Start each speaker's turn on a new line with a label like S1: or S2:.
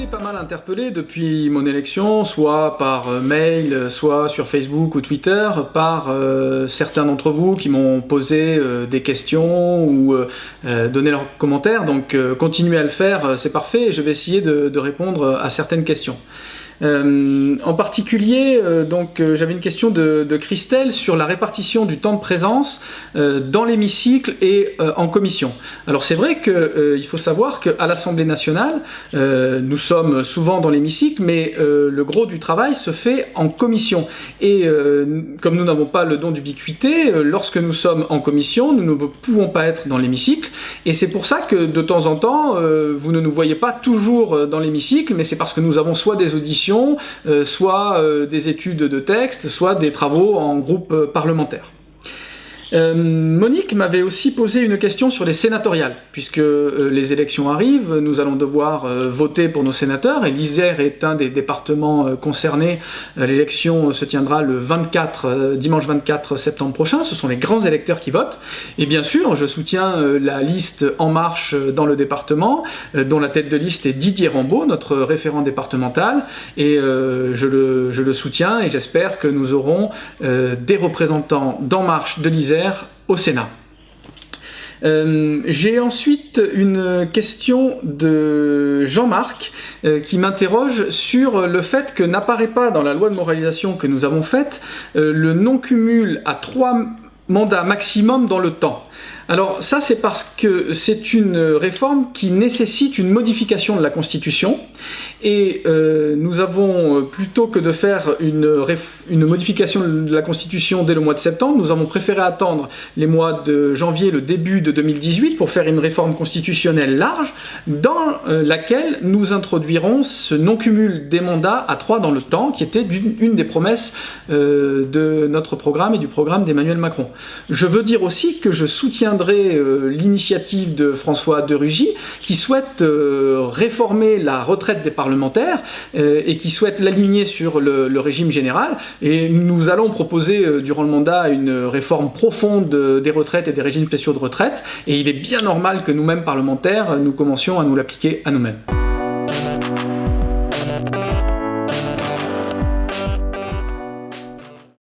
S1: été pas mal interpellé depuis mon élection, soit par mail, soit sur Facebook ou Twitter, par certains d'entre vous qui m'ont posé des questions ou donné leurs commentaires. Donc continuez à le faire, c'est parfait, et je vais essayer de répondre à certaines questions. En particulier, j'avais une question de Christelle sur la répartition du temps de présence dans l'hémicycle et en commission. Alors c'est vrai qu'il faut savoir qu'à l'Assemblée nationale, nous sommes souvent dans l'hémicycle, mais le gros du travail se fait en commission. Et comme nous n'avons pas le don d'ubiquité, lorsque nous sommes en commission, nous ne pouvons pas être dans l'hémicycle. Et c'est pour ça que de temps en temps, vous ne nous voyez pas toujours dans l'hémicycle, mais c'est parce que nous avons soit des auditions, soit des études de texte, soit des travaux en groupe parlementaire. Monique m'avait aussi posé une question sur les sénatoriales, puisque les élections arrivent, nous allons devoir voter pour nos sénateurs, et l'Isère est un des départements concernés. L'élection se tiendra le dimanche 24 septembre prochain, ce sont les grands électeurs qui votent, et bien sûr je soutiens la liste En Marche dans le département, dont la tête de liste est Didier Rambaud, notre référent départemental, et je le soutiens, et j'espère que nous aurons des représentants d'En Marche de l'Isère au Sénat. J'ai ensuite une question de Jean-Marc qui m'interroge sur le fait que n'apparaît pas dans la loi de moralisation que nous avons faite le non-cumul à 3 mandats maximum dans le temps. Alors ça, c'est parce que c'est une réforme qui nécessite une modification de la Constitution, et nous avons, plutôt que de faire une modification de la Constitution dès le mois de septembre, nous avons préféré attendre les mois de janvier, le début de 2018, pour faire une réforme constitutionnelle large, dans laquelle nous introduirons ce non-cumul des mandats à 3 dans le temps, qui était une des promesses de notre programme et du programme d'Emmanuel Macron. Je veux dire aussi que je soutiendrai l'initiative de François de Rugy, qui souhaite réformer la retraite des parlementaires et qui souhaite l'aligner sur le régime général. Et nous allons proposer durant le mandat une réforme profonde des retraites et des régimes spéciaux de retraite. Et il est bien normal que nous-mêmes parlementaires, nous commencions à nous l'appliquer à nous-mêmes.